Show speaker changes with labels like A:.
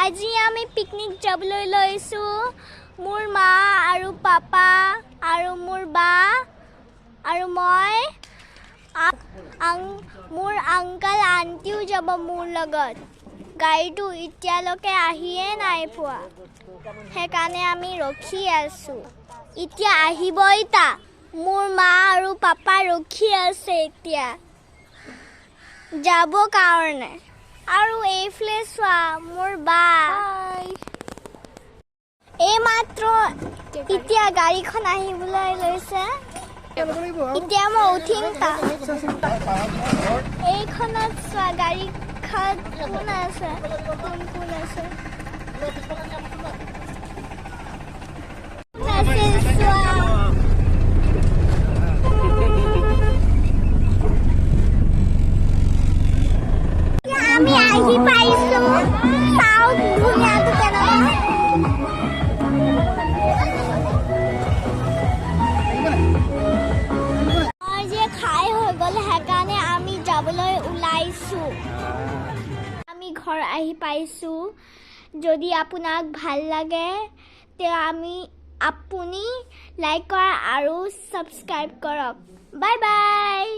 A: আজি আমি পিকনিক যাবলৈ লৈছোঁ মোৰ মা আৰু পাপা আৰু মোৰ বা আৰু মই মোৰ আংকল আন্টিও যাব মোৰ লগত গাড়ীটো এতিয়ালৈকে আহিয়ে নাই পোৱা সেইকাৰণে আমি ৰখি আছোঁ এতিয়া আহিবই তা মোৰ মা আৰু পাপা ৰখি আছে এতিয়া যাব কাৰণে আৰু এইফালে চোৱা মোৰ বা এই মাত্ৰ এতিয়া গাড়ীখন আহিবলৈ লৈছে এতিয়া মই উঠিম তা এইখনত চোৱা গাড়ীখন কোন আছে কোন আছে আমি আহি পাইছোঁ চাওঁ ধুনীয়াটো কেনেকুৱা খাই হৈ গ'ল সেইকাৰণে আমি যাবলৈ ওলাইছোঁ আমি ঘৰ আহি পাইছোঁ যদি আপোনাক ভাল লাগে তে আপুনি লাইক কৰা আৰু ছাবস্ক্ৰাইব কৰক বাই বাই